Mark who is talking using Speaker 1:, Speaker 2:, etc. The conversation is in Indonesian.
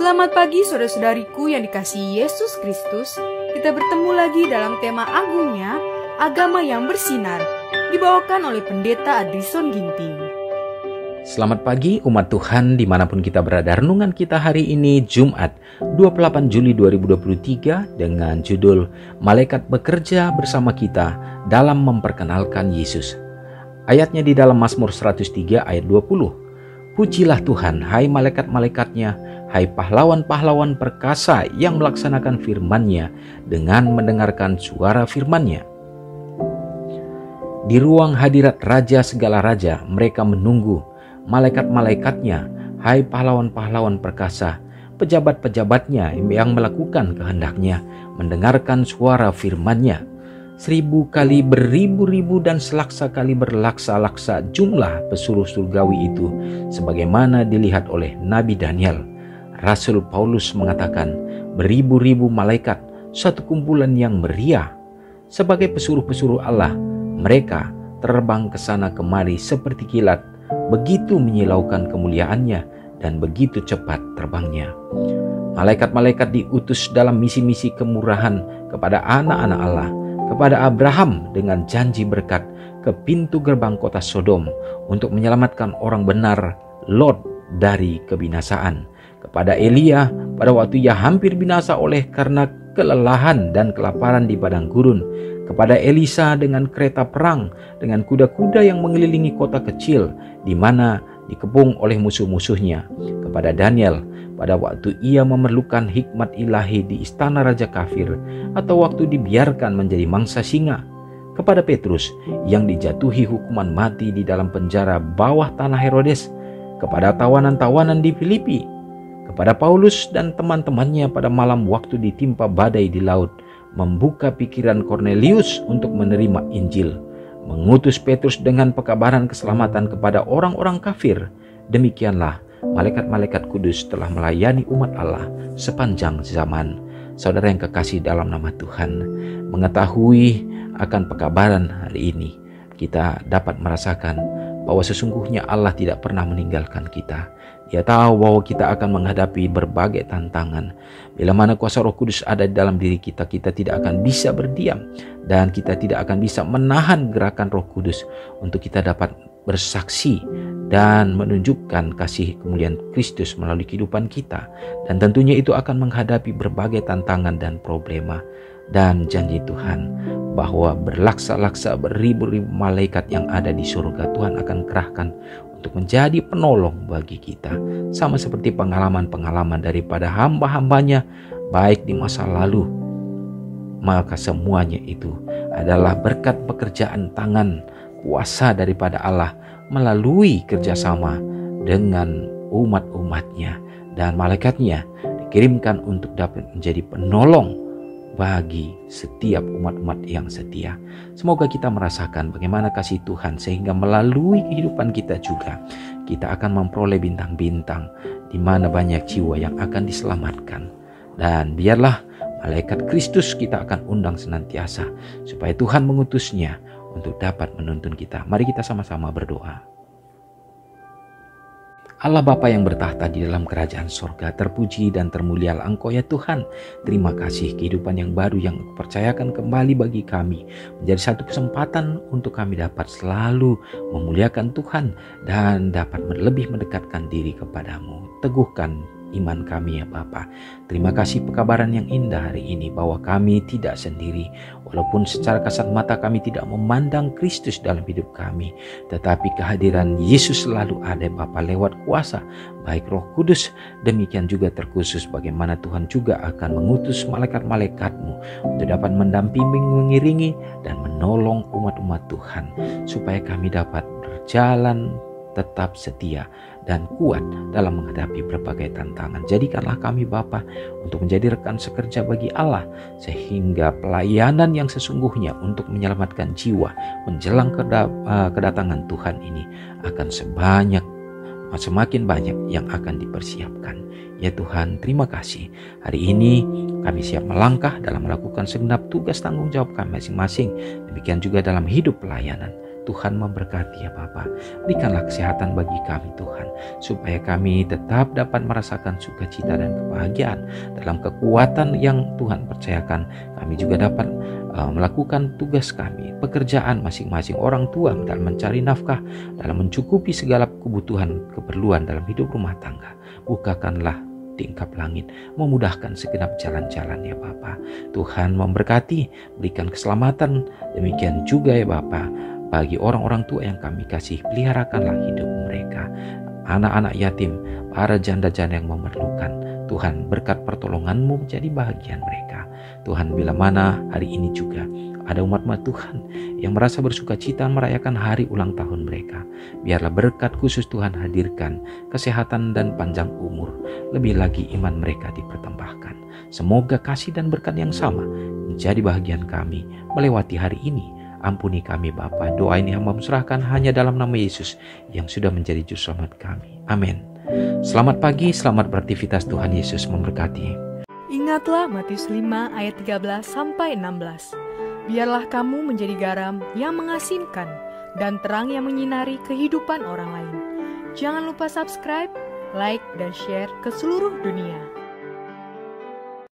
Speaker 1: Selamat pagi saudara-saudariku yang dikasihi Yesus Kristus. Kita bertemu lagi dalam tema agungnya, agama yang bersinar, dibawakan oleh Pendeta Adrison Ginting.
Speaker 2: Selamat pagi umat Tuhan dimanapun kita berada. Renungan kita hari ini Jumat 28 Juli 2023 dengan judul Malaikat Bekerja Bersama Kita dalam Memperkenalkan Yesus. Ayatnya di dalam Mazmur 103 ayat 20. Pujilah Tuhan, hai malaikat-malaikatnya, hai pahlawan-pahlawan perkasa yang melaksanakan firman-Nya dengan mendengarkan suara firman-Nya. Di ruang hadirat Raja segala raja, mereka menunggu. Malaikat-malaikatnya, hai pahlawan-pahlawan perkasa, pejabat-pejabatnya yang melakukan kehendaknya, mendengarkan suara firman-Nya. 1000 kali beribu-ribu dan selaksa kali berlaksa-laksa jumlah pesuruh surgawi itu, sebagaimana dilihat oleh Nabi Daniel. Rasul Paulus mengatakan, beribu-ribu malaikat, satu kumpulan yang meriah. Sebagai pesuruh-pesuruh Allah, mereka terbang ke sana kemari seperti kilat, begitu menyilaukan kemuliaannya dan begitu cepat terbangnya. Malaikat-malaikat diutus dalam misi-misi kemurahan kepada anak-anak Allah, kepada Abraham dengan janji berkat ke pintu gerbang kota Sodom untuk menyelamatkan orang benar Lot dari kebinasaan, kepada Elia pada waktu ia hampir binasa oleh karena kelelahan dan kelaparan di padang gurun, kepada Elisa dengan kereta perang dengan kuda-kuda yang mengelilingi kota kecil di mana dikepung oleh musuh-musuhnya, kepada Daniel pada waktu ia memerlukan hikmat ilahi di istana raja kafir atau waktu dibiarkan menjadi mangsa singa, kepada Petrus yang dijatuhi hukuman mati di dalam penjara bawah tanah Herodes, kepada tawanan-tawanan di Filipi, kepada Paulus dan teman-temannya pada malam waktu ditimpa badai di laut, membuka pikiran Kornelius untuk menerima Injil, mengutus Petrus dengan pekabaran keselamatan kepada orang-orang kafir. Demikianlah malaikat-malaikat kudus telah melayani umat Allah sepanjang zaman. Saudara yang kekasih dalam nama Tuhan, mengetahui akan pekabaran hari ini, kita dapat merasakan bahwa sesungguhnya Allah tidak pernah meninggalkan kita. Dia tahu bahwa kita akan menghadapi berbagai tantangan. Bila mana kuasa Roh Kudus ada di dalam diri kita, kita tidak akan bisa berdiam dan kita tidak akan bisa menahan gerakan Roh Kudus untuk kita dapat bersaksi dan menunjukkan kasih kemuliaan Kristus melalui kehidupan kita. Dan tentunya itu akan menghadapi berbagai tantangan dan problema. Dan janji Tuhan bahwa berlaksa-laksa beribu-ribu malaikat yang ada di surga Tuhan akan kerahkan untuk menjadi penolong bagi kita. Sama seperti pengalaman-pengalaman daripada hamba-hambanya baik di masa lalu. Maka semuanya itu adalah berkat pekerjaan tangan kuasa daripada Allah melalui kerjasama dengan umat-umatnya, dan malaikatnya dikirimkan untuk dapat menjadi penolong bagi setiap umat-umat yang setia. Semoga kita merasakan bagaimana kasih Tuhan sehingga melalui kehidupan kita juga kita akan memperoleh bintang-bintang di mana banyak jiwa yang akan diselamatkan. Dan biarlah malaikat Kristus kita akan undang senantiasa supaya Tuhan mengutusnya untuk dapat menuntun kita. Mari kita sama-sama berdoa. Allah Bapa yang bertahta di dalam kerajaan sorga, terpuji dan termulialah Engkau ya Tuhan. Terima kasih kehidupan yang baru yang Engkau percayakan kembali bagi kami, menjadi satu kesempatan untuk kami dapat selalu memuliakan Tuhan dan dapat lebih mendekatkan diri kepadamu. Teguhkan iman kami ya Bapa. Terima kasih pekabaran yang indah hari ini bahwa kami tidak sendiri. Walaupun secara kasat mata kami tidak memandang Kristus dalam hidup kami, tetapi kehadiran Yesus selalu ada Bapa lewat kuasa baik Roh Kudus. Demikian juga terkhusus bagaimana Tuhan juga akan mengutus malaikat-malaikatmu untuk dapat mendampingi, mengiringi dan menolong umat-umat Tuhan supaya kami dapat berjalan tetap setia dan kuat dalam menghadapi berbagai tantangan. Jadikanlah kami Bapa untuk menjadi rekan sekerja bagi Allah, sehingga pelayanan yang sesungguhnya untuk menyelamatkan jiwa menjelang kedatangan Tuhan ini akan semakin banyak yang akan dipersiapkan. Ya Tuhan, terima kasih. Hari ini kami siap melangkah dalam melakukan segenap tugas tanggung jawab kami masing-masing. Demikian juga dalam hidup pelayanan. Tuhan memberkati ya Bapa. Berikanlah kesehatan bagi kami Tuhan, supaya kami tetap dapat merasakan sukacita dan kebahagiaan dalam kekuatan yang Tuhan percayakan. Kami juga dapat melakukan tugas kami, pekerjaan masing-masing orang tua dalam mencari nafkah, dalam mencukupi segala kebutuhan keperluan dalam hidup rumah tangga. Bukakanlah tingkap langit, memudahkan segenap jalan-jalan ya Bapa. Tuhan memberkati, berikan keselamatan. Demikian juga ya Bapa, bagi orang-orang tua yang kami kasih, peliharakanlah hidup mereka. Anak-anak yatim, para janda-janda yang memerlukan, Tuhan berkat pertolongan-Mu menjadi bahagian mereka. Tuhan, bila mana hari ini juga ada umat-umat Tuhan yang merasa bersuka cita merayakan hari ulang tahun mereka, biarlah berkat khusus Tuhan hadirkan, kesehatan dan panjang umur, lebih lagi iman mereka dipertambahkan. Semoga kasih dan berkat yang sama menjadi bahagian kami melewati hari ini. Ampuni kami Bapa, doa ini hamba serahkan hanya dalam nama Yesus yang sudah menjadi juru selamat kami. Amin. Selamat pagi, selamat beraktivitas. Tuhan Yesus memberkati.
Speaker 1: Ingatlah Matius 5 ayat 13-16. Biarlah kamu menjadi garam yang mengasinkan dan terang yang menyinari kehidupan orang lain. Jangan lupa subscribe, like, dan share ke seluruh dunia.